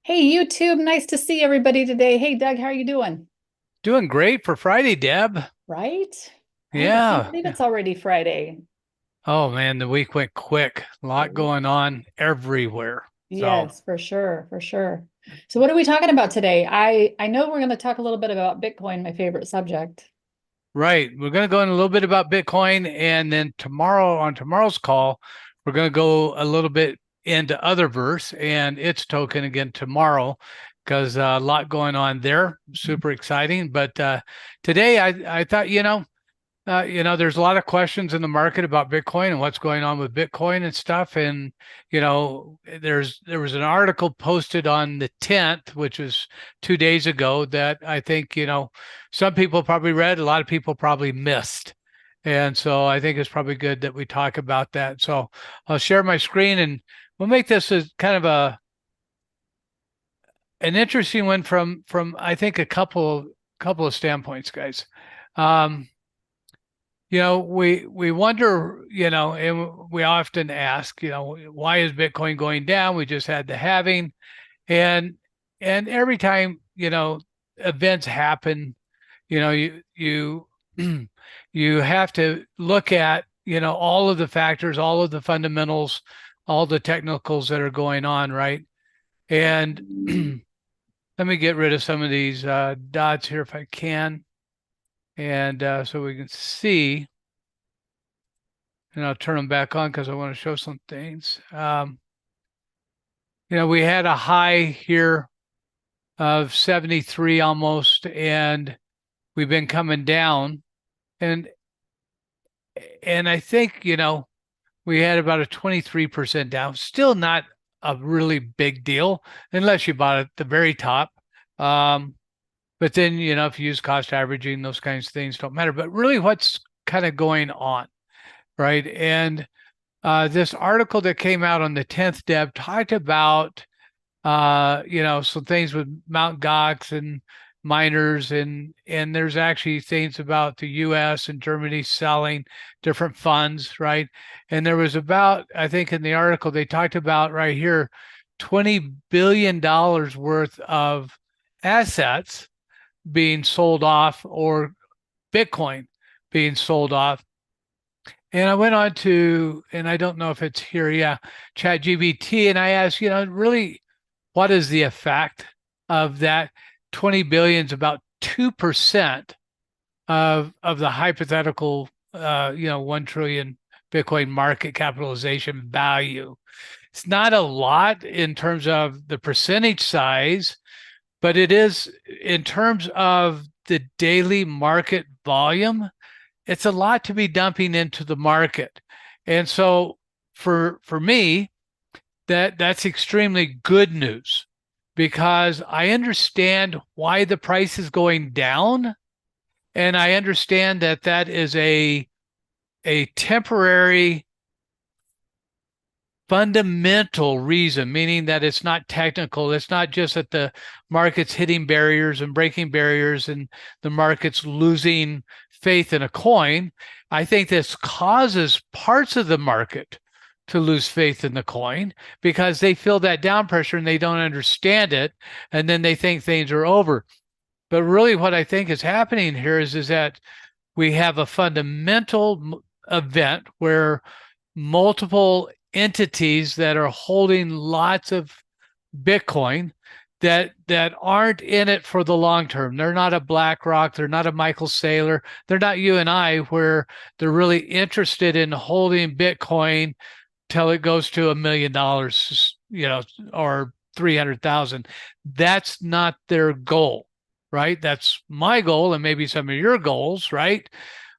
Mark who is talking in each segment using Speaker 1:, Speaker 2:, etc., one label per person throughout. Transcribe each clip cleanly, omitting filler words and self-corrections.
Speaker 1: Hey, YouTube. Nice to see everybody today. Hey, Doug, how are you doing?
Speaker 2: Doing great for Friday, Deb.
Speaker 1: Right? Right. I can't
Speaker 2: Yeah.
Speaker 1: believe it's already Friday.
Speaker 2: Oh man, the week went quick. A lot
Speaker 1: Right.
Speaker 2: going on everywhere. So,
Speaker 1: Yes, for sure, for sure. So what are we talking about today? I know we're going to talk a little bit about Bitcoin, my favorite subject.
Speaker 2: right. We're going to go in a little bit about Bitcoin, and then on tomorrow's call, we're going to go a little bit into Otherverse and its token again tomorrow because a lot going on there. Super exciting. But today I thought, there's a lot of questions in the market about Bitcoin and what's going on with Bitcoin and stuff. And, there was an article posted on the 10th, which was 2 days ago, that I think, some people probably read, a lot of people probably missed. And so I think it's probably good that we talk about that. So I'll share my screen and we'll make this as kind of an interesting one from I think a couple of standpoints, guys. Um, we wonder, and we often ask, why is Bitcoin going down? We just had the halving, and every time, events happen, you you have to look at, all of the factors, all of the fundamentals, all the technicals that are going on, right? And let me get rid of some of these dots here if I can, and so we can see. And I'll turn them back on because I want to show some things. We had a high here of 73 almost, and we've been coming down. And I think, we had about a 23% down. Still not a really big deal unless you bought at the very top. Um, but then, if you use cost averaging, those kinds of things don't matter. But really, what's kind of going on, right? And this article that came out on the 10th, Deb, talked about, some things with Mount Gox and miners, and there's actually things about the U.S. and Germany selling different funds, right? And there was about, I think in the article, they talked about right here, $20 billion worth of assets being sold off or Bitcoin being sold off. And I went on to, and I don't know if it's here, yeah, Chat GBT, and I asked, really, what is the effect of that 20 billion is about 2% of the hypothetical 1 trillion Bitcoin market capitalization value. It's not a lot in terms of the percentage size, but it is in terms of the daily market volume. It's a lot to be dumping into the market. And so for me, that's extremely good news because I understand why the price is going down, and I understand that that is a temporary fundamental reason, meaning that it's not technical. It's not just that the market's hitting barriers and breaking barriers and the market's losing faith in a coin. I think this causes parts of the market to lose faith in the coin because they feel that down pressure and they don't understand it. And then they think things are over. But really, what I think is happening here is that we have a fundamental event where multiple entities that are holding lots of Bitcoin that aren't in it for the long term. They're not a BlackRock, they're not a Michael Saylor, they're not you and I, where they're really interested in holding Bitcoin till it goes to $1 million, or 300,000. That's not their goal, right? That's my goal and maybe some of your goals, right?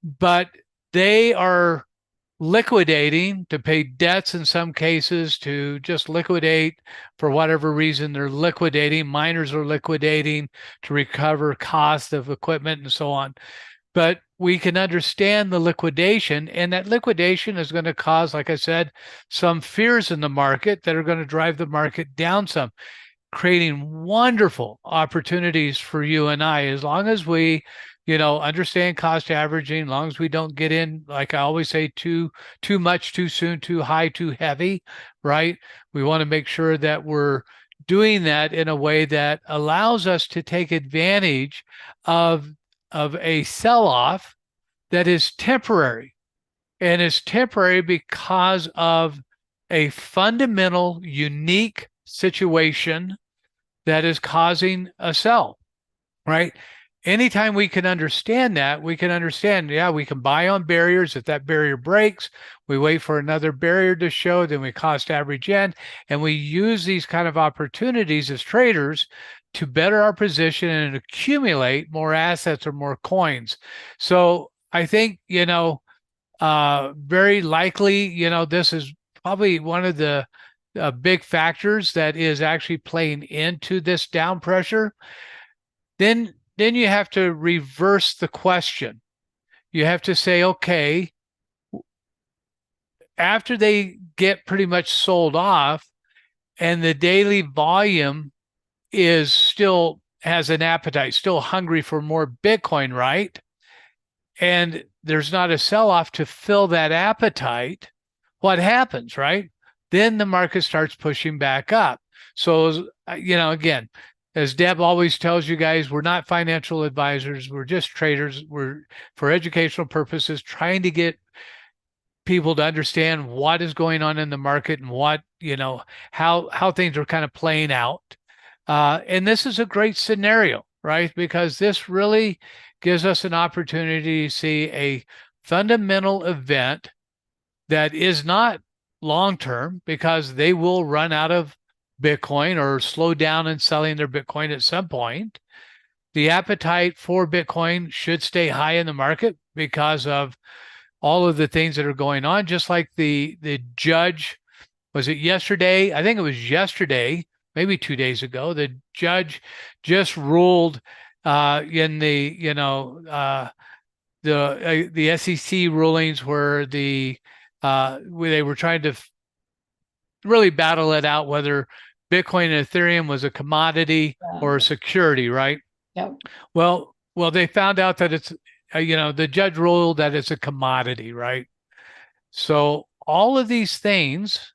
Speaker 2: But they are liquidating to pay debts in some cases, to just liquidate for whatever reason they're liquidating. Miners are liquidating to recover cost of equipment and so on. But we can understand the liquidation, and that liquidation is going to cause, like I said, some fears in the market that are going to drive the market down some, creating wonderful opportunities for you and I, as long as we, understand cost averaging, as long as we don't get in, like I always say, too much, too soon, too high, too heavy, right? We want to make sure that we're doing that in a way that allows us to take advantage of a sell-off that is temporary, and is temporary because of a fundamental unique situation that is causing a sell, right? Anytime we can understand that, we can understand, yeah, we can buy on barriers. If that barrier breaks, we wait for another barrier to show, then we cost average in, and we use these kind of opportunities as traders to better our position and accumulate more assets or more coins. So I think, very likely, this is probably one of the big factors that is actually playing into this down pressure. Then you have to reverse the question. You have to say, okay, after they get pretty much sold off and the daily volume is still has an appetite, still hungry for more Bitcoin, right? And there's not a sell-off to fill that appetite, what happens, right? Then the market starts pushing back up. So, again, as Deb always tells you guys, we're not financial advisors. We're just traders. We're, for educational purposes, trying to get people to understand what is going on in the market and what, how things are kind of playing out. And this is a great scenario, right? Because this really gives us an opportunity to see a fundamental event that is not long term, because they will run out of Bitcoin or slow down in selling their Bitcoin at some point. The appetite for Bitcoin should stay high in the market because of all of the things that are going on, just like the judge, was it yesterday? I think it was yesterday, maybe 2 days ago. The judge just ruled in the the SEC rulings where where they were trying to really battle it out whether Bitcoin and Ethereum was a commodity or a security, right?
Speaker 1: Yep.
Speaker 2: Well, they found out that it's the judge ruled that it's a commodity, right? So all of these things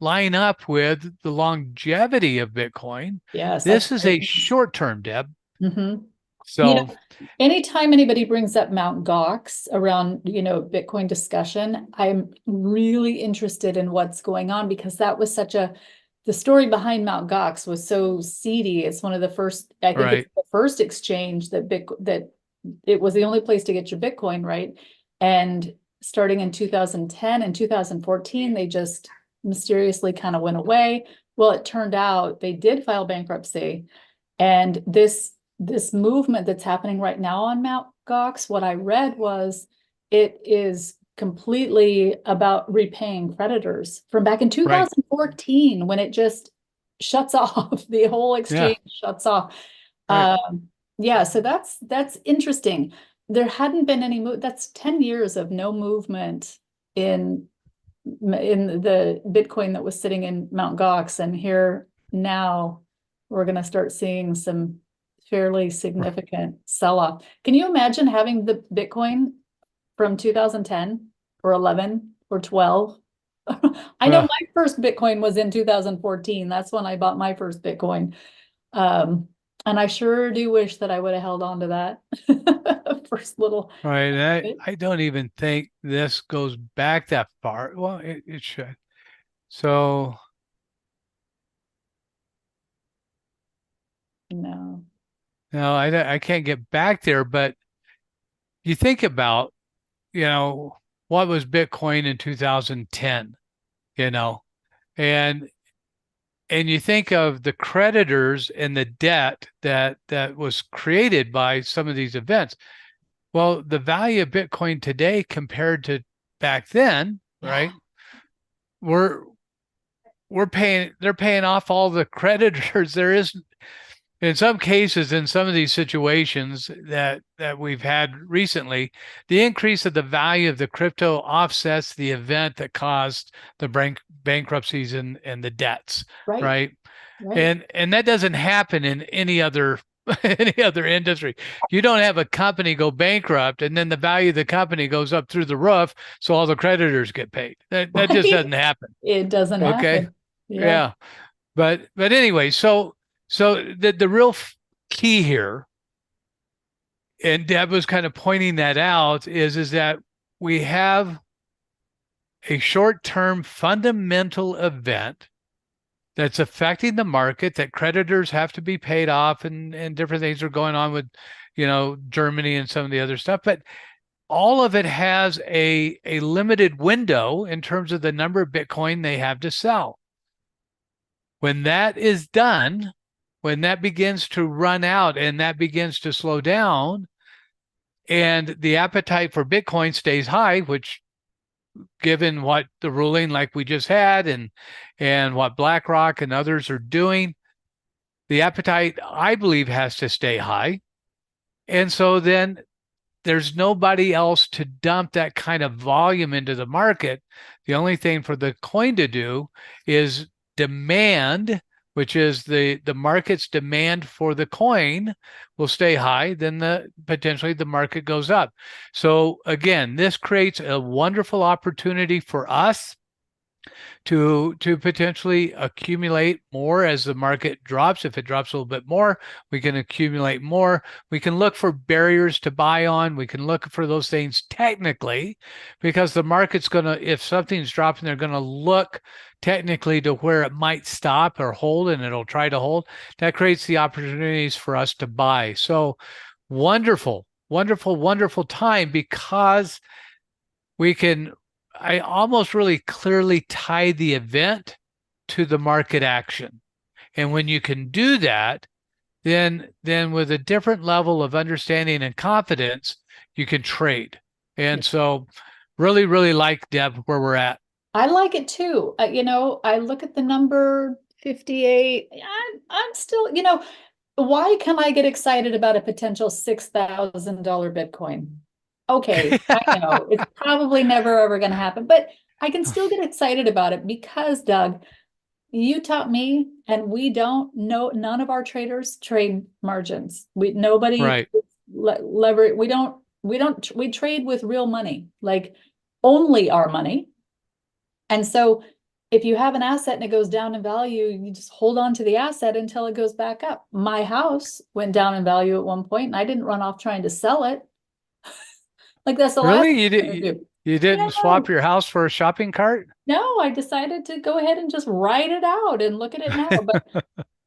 Speaker 2: line up with the longevity of Bitcoin.
Speaker 1: Yes, that's
Speaker 2: This is a
Speaker 1: great.
Speaker 2: short term, Deb.
Speaker 1: Mm-hmm.
Speaker 2: So
Speaker 1: Anytime anybody brings up Mount Gox around, Bitcoin discussion, I'm really interested in what's going on, because that was the story behind Mount Gox was so seedy. It's one of the first, I think it's
Speaker 2: right,
Speaker 1: the first exchange that it was the only place to get your Bitcoin, right? And starting in 2010 and 2014, they just mysteriously kind of went away. Well, it turned out they did file bankruptcy, and this movement that's happening right now on Mount Gox, what I read was it is completely about repaying creditors from back in
Speaker 2: right,
Speaker 1: 2014, when it just shuts off. The whole
Speaker 2: yeah,
Speaker 1: exchange shuts off.
Speaker 2: right,
Speaker 1: Yeah, so that's interesting. There hadn't been any move. That's 10 years of no movement in the Bitcoin that was sitting in Mount Gox, and here now we're going to start seeing some fairly significant sell-off. Can you imagine having the Bitcoin from 2010 or 11 or 12? I know
Speaker 2: well,
Speaker 1: my first Bitcoin was in 2014. That's when I bought my first Bitcoin. Um, and I sure do wish that I would have held on to that first little
Speaker 2: right.
Speaker 1: bit.
Speaker 2: I don't even think this goes back that far. Well, it should. So
Speaker 1: No.
Speaker 2: no, I can't get back there. But you think about, you know, what was Bitcoin in 2010, you know, and you think of the creditors and the debt that was created by some of these events. Well, the value of Bitcoin today compared to back then,
Speaker 1: Yeah.
Speaker 2: right? We're they're paying off all the creditors. There is, in some cases, in some of these situations that we've had recently, the increase of the value of the crypto offsets the event that caused the bankruptcies and the debts,
Speaker 1: Right.
Speaker 2: right?
Speaker 1: Right.
Speaker 2: And that doesn't happen in any other any other industry. You don't have a company go bankrupt and then the value of the company goes up through the roof, so all the creditors get paid. That just
Speaker 1: Right.
Speaker 2: doesn't happen.
Speaker 1: It doesn't
Speaker 2: Okay.
Speaker 1: happen. Yeah.
Speaker 2: Yeah. But anyway, so the real key here, and Deb was kind of pointing that out, is that we have a short-term fundamental event that's affecting the market, that creditors have to be paid off, and different things are going on with, Germany and some of the other stuff. But all of it has a limited window in terms of the number of Bitcoin they have to sell. When that is done, when that begins to run out and that begins to slow down, and the appetite for Bitcoin stays high, which, given what the ruling like we just had and what BlackRock and others are doing, the appetite, I believe, has to stay high. And so then there's nobody else to dump that kind of volume into the market. The only thing for the coin to do is demand, which is the market's demand for the coin will stay high, then potentially the market goes up. So again, this creates a wonderful opportunity for us to potentially accumulate more as the market drops. If it drops a little bit more, we can accumulate more. We can look for barriers to buy on. We can look for those things technically, because the market's going to, if something's dropping, they're going to look technically to where it might stop or hold, and it'll try to hold. That creates the opportunities for us to buy. So wonderful, wonderful, wonderful time, because I almost really clearly tie the event to the market action. And when you can do that, then with a different level of understanding and confidence, you can trade. And so really, really like, Deb, where we're at.
Speaker 1: I like it too. I look at the number 58. I'm still, why can I get excited about a potential $6,000 Bitcoin? Okay, I know it's probably never ever going to happen, but I can still get excited about it because, Doug, you taught me, and we don't know, none of our traders trade margins. Nobody
Speaker 2: Right.
Speaker 1: lever. We trade with real money, like only our money. And so if you have an asset and it goes down in value, you just hold on to the asset until it goes back up. My house went down in value at one point, and I didn't run off trying to sell it. Like, that's the last
Speaker 2: Really?
Speaker 1: thing I'm gonna do.
Speaker 2: You didn't
Speaker 1: Yeah,
Speaker 2: swap your house for a shopping cart?
Speaker 1: no, I decided to go ahead and just write it out and look at it now.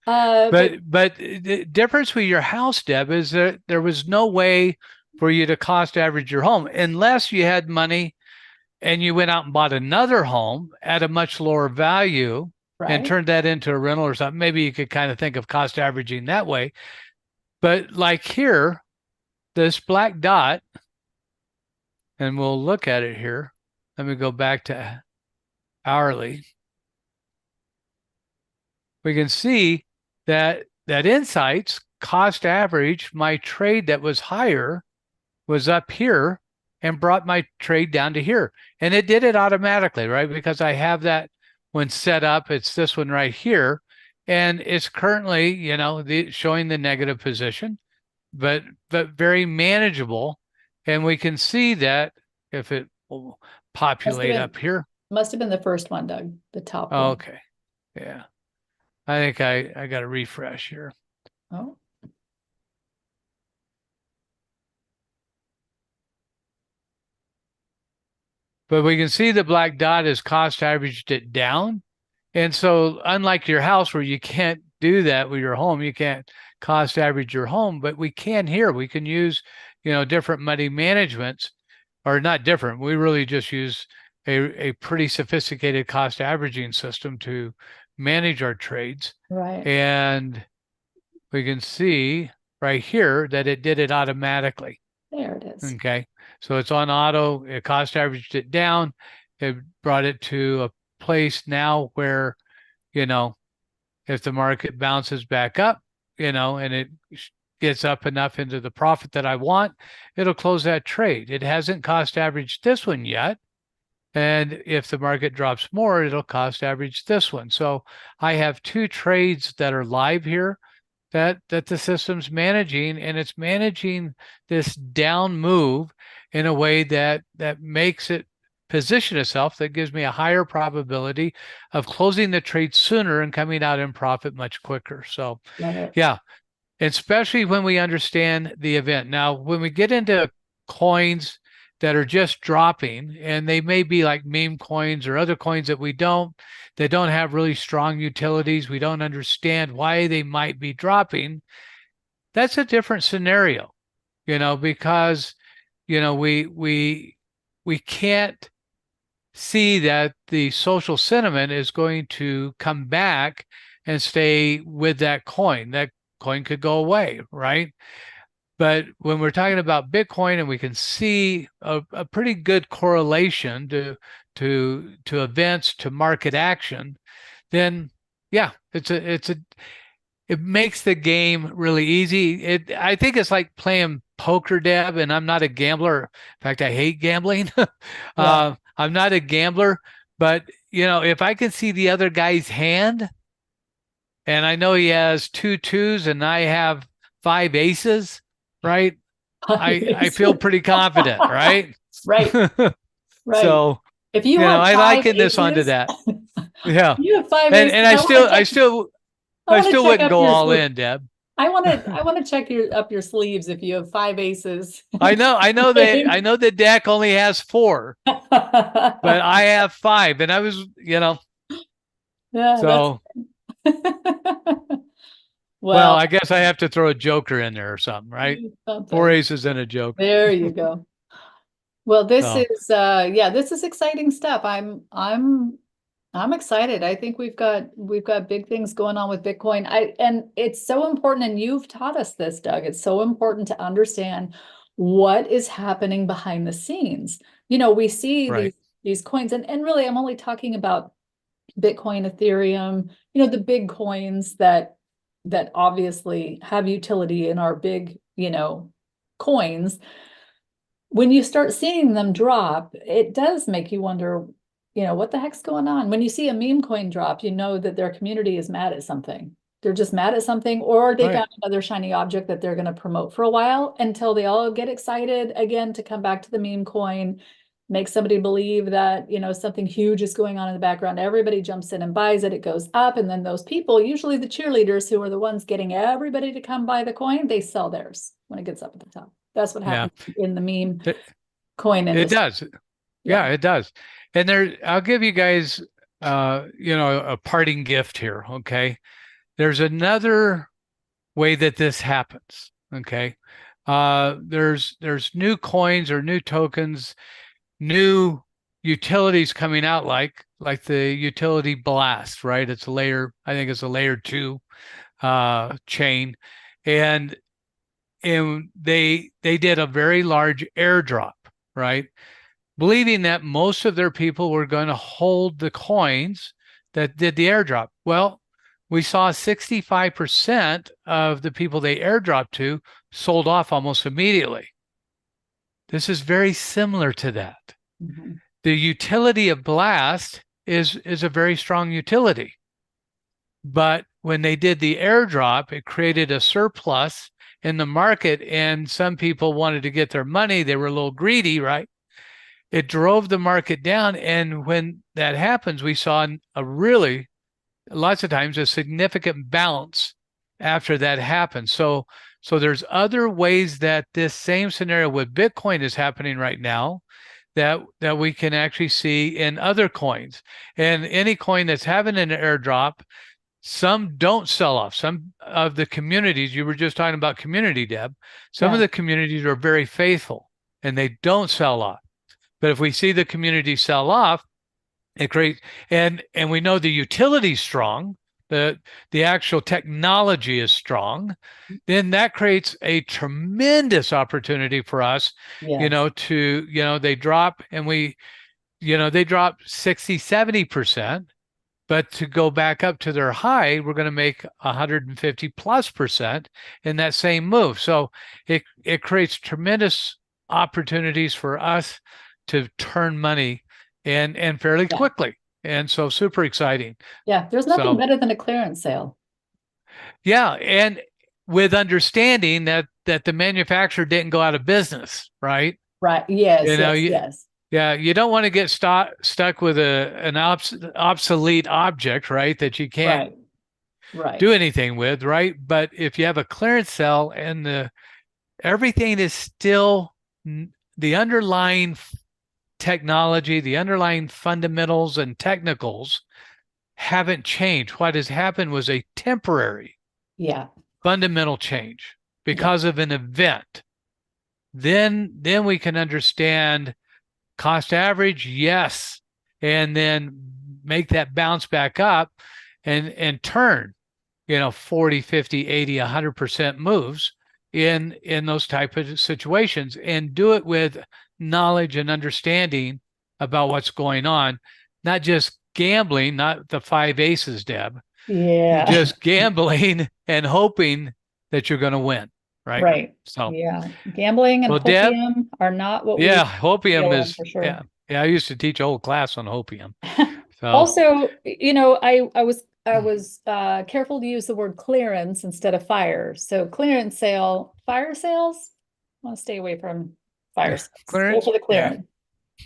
Speaker 1: But
Speaker 2: But the difference with your house, Deb, is that there was no way for you to cost average your home unless you had money and you went out and bought another home at a much lower value and
Speaker 1: right,
Speaker 2: turned that into a rental or something. Maybe you could kind of think of cost averaging that way. But like here, this black dot, and we'll look at it here. Let me go back to hourly. We can see that nSights cost average, my trade that was higher was up here and brought my trade down to here. And it did it automatically, right? Because I have that one set up. It's this one right here. And it's currently, showing the negative position, but very manageable. And we can see that if it will populate up here.
Speaker 1: must have been the first one, Doug, the top one.
Speaker 2: Okay. Yeah. I think I got to refresh here.
Speaker 1: Oh,
Speaker 2: But we can see the black dot has cost averaged it down. And so unlike your house where you can't do that with your home, you can't cost average your home, but we can here. We can use, different money managements, or not different. We really just use a pretty sophisticated cost averaging system to manage our trades.
Speaker 1: right.
Speaker 2: And we can see right here that it did it automatically.
Speaker 1: There it is.
Speaker 2: Okay. So it's on auto. It cost averaged it down. It brought it to a place now where, if the market bounces back up, and it gets up enough into the profit that I want, it'll close that trade. It hasn't cost averaged this one yet. And if the market drops more, it'll cost average this one. So I have two trades that are live here that the system's managing, and it's managing this down move in a way that makes it position itself that gives me a higher probability of closing the trade sooner and coming out in profit much quicker. So,
Speaker 1: Love it.
Speaker 2: yeah, especially when we understand the event. Now, when we get into coins that are just dropping, and they may be like meme coins or other coins that don't have really strong utilities, we don't understand why they might be dropping. That's a different scenario, because we can't see that the social sentiment is going to come back and stay with that coin. That coin could go away, right? But when we're talking about Bitcoin and we can see a pretty good correlation to events, to market action, then yeah, it makes the game really easy. I think it's like playing poker, Deb, and I'm not a gambler. In fact, I hate gambling.
Speaker 1: Yeah.
Speaker 2: I'm not a gambler, but if I can see the other guy's hand and I know he has 2 2s and I have 5 aces, right? I feel pretty confident, right?
Speaker 1: Right, right.
Speaker 2: So,
Speaker 1: If you have
Speaker 2: I
Speaker 1: five
Speaker 2: liken this onto
Speaker 1: aces,
Speaker 2: that. Yeah.
Speaker 1: you have five
Speaker 2: And
Speaker 1: aces.
Speaker 2: and I still I still
Speaker 1: I
Speaker 2: I
Speaker 1: want to
Speaker 2: still
Speaker 1: check
Speaker 2: wouldn't
Speaker 1: up
Speaker 2: go
Speaker 1: your
Speaker 2: all
Speaker 1: sleeve.
Speaker 2: in, Deb.
Speaker 1: I want to check up your sleeves if you have five aces.
Speaker 2: I know the deck only has 4, but I have 5 and I was,
Speaker 1: Yeah, that's
Speaker 2: so well,
Speaker 1: well,
Speaker 2: I guess I have to throw a joker in there or something, right? 4
Speaker 1: something.
Speaker 2: aces and a joker.
Speaker 1: There you go. Well, this
Speaker 2: So,
Speaker 1: is yeah, this is exciting stuff. I'm excited. I think we've got big things going on with Bitcoin. And it's so important, and you've taught us this, Doug. It's so important to understand what is happening behind the scenes. We see
Speaker 2: right.
Speaker 1: these coins, and really I'm only talking about Bitcoin, Ethereum, the big coins that obviously have utility in our big, coins. When you start seeing them drop, it does make you wonder, what the heck's going on? When you see a meme coin drop, you know that their community is mad at something. They're just mad at something, or they
Speaker 2: Right.
Speaker 1: got another shiny object that they're going to promote for a while until they all get excited again to come back to the meme coin, make somebody believe that, something huge is going on in the background. Everybody jumps in and buys it. It goes up. And then those people, usually the cheerleaders who are the ones getting everybody to come buy the coin, they sell theirs when it gets up at the top. That's what
Speaker 2: Yeah.
Speaker 1: happens in the meme
Speaker 2: It,
Speaker 1: coin
Speaker 2: it
Speaker 1: industry.
Speaker 2: does. Yeah,
Speaker 1: Yeah.
Speaker 2: it does. And I'll give you guys a parting gift here, okay? There's another way that this happens, okay? There's new coins or new tokens, new utilities coming out like the utility Blast, right? I think it's a layer 2 chain. And they did a very large airdrop, right? Believing that most of their people were going to hold the coins that did the airdrop. Well, we saw 65% of the people they airdropped to sold off almost immediately. This is very similar to that.
Speaker 1: Mhm.
Speaker 2: The utility of Blast is a very strong utility. But when they did the airdrop, it created a surplus in the market, and some people wanted to get their money. They were a little greedy, right? It drove the market down. And when that happens, we saw lots of times a significant bounce after that happened. So there's other ways that this same scenario with Bitcoin is happening right now that we can actually see in other coins. And any coin that's having an airdrop, some don't sell off. Some of the communities, you were just talking about community, Deb, some of
Speaker 1: Yeah.
Speaker 2: the communities are very faithful and they don't sell off. But if we see the community sell off, it creates, and we know the utility is strong, the actual technology is strong, then that creates a tremendous opportunity for us,
Speaker 1: Yes.
Speaker 2: they drop and they drop 60, 70%, but to go back up to their high, we're going to make 150+% in that same move. So it creates tremendous opportunities for us to turn money and fairly
Speaker 1: Yeah.
Speaker 2: quickly. And so super exciting.
Speaker 1: Yeah. There's nothing
Speaker 2: So
Speaker 1: better than a clearance sale.
Speaker 2: yeah, and with understanding that the manufacturer didn't go out of business, right?
Speaker 1: Right. Yes,
Speaker 2: You know,
Speaker 1: yes,
Speaker 2: you,
Speaker 1: yes.
Speaker 2: Yeah, you don't want to get stuck with an obsolete object, right? That you can't
Speaker 1: Right. Right.
Speaker 2: do anything with, right? But if you have a clearance sale and the everything is still the underlying technology, the underlying fundamentals and technicals haven't changed. What has happened was a temporary
Speaker 1: Yeah.
Speaker 2: fundamental change
Speaker 1: Yeah.
Speaker 2: because of an event. Then we can understand cost average, yes, and then make that bounce back up and turn, 40, 50, 80, 100% moves in those type of situations, and do it with knowledge and understanding about what's going on, not just gambling, not the five aces, Deb,
Speaker 1: Yeah.
Speaker 2: just gambling and hoping that you're going to win, right?
Speaker 1: Right.
Speaker 2: So,
Speaker 1: Yeah. Gambling and
Speaker 2: well, Deb,
Speaker 1: hopium are not what we
Speaker 2: yeah,
Speaker 1: want to
Speaker 2: hopium
Speaker 1: deal in
Speaker 2: is,
Speaker 1: for sure.
Speaker 2: yeah, I used to teach a whole class on hopium. So,
Speaker 1: Also, I was careful to use the word clearance instead of fire. So clearance sale, fire sales, I want to stay away from fire sales. Go
Speaker 2: clearance,
Speaker 1: for the
Speaker 2: yeah,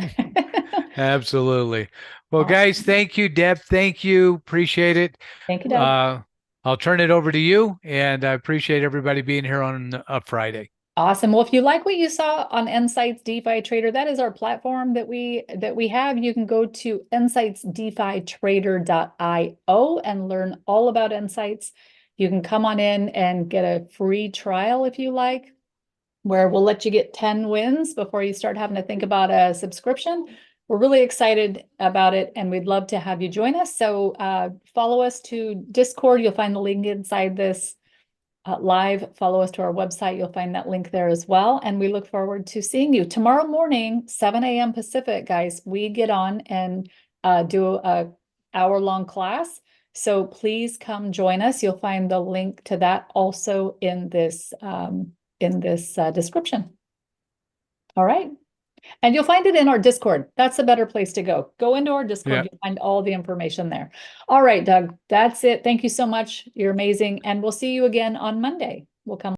Speaker 1: clearance.
Speaker 2: absolutely. Well, guys,
Speaker 1: Awesome.
Speaker 2: thank you, Deb. Thank you. Appreciate it.
Speaker 1: Thank you, Doug.
Speaker 2: Uh, I'll turn it over to you, and I appreciate everybody being here on a Friday.
Speaker 1: Awesome. Well, if you like what you saw on nSights DeFi Trader, that is our platform that we have. You can go to nsightsdefitrader.io and learn all about nSights. You can come on in and get a free trial if you like, where we'll let you get 10 wins before you start having to think about a subscription. We're really excited about it, and we'd love to have you join us. So follow us to Discord. You'll find the link inside this live. Follow us to our website. You'll find that link there as well. And we look forward to seeing you tomorrow morning, 7 a.m. Pacific, guys. We get on and do a hour-long class. So please come join us. You'll find the link to that also in this description. All right. And you'll find it in our Discord. That's a better place to go. Go into our Discord.
Speaker 2: Yeah.
Speaker 1: You'll find all the information there. All right, Doug, that's it. Thank you so much. You're amazing. And we'll see you again on Monday. We'll come.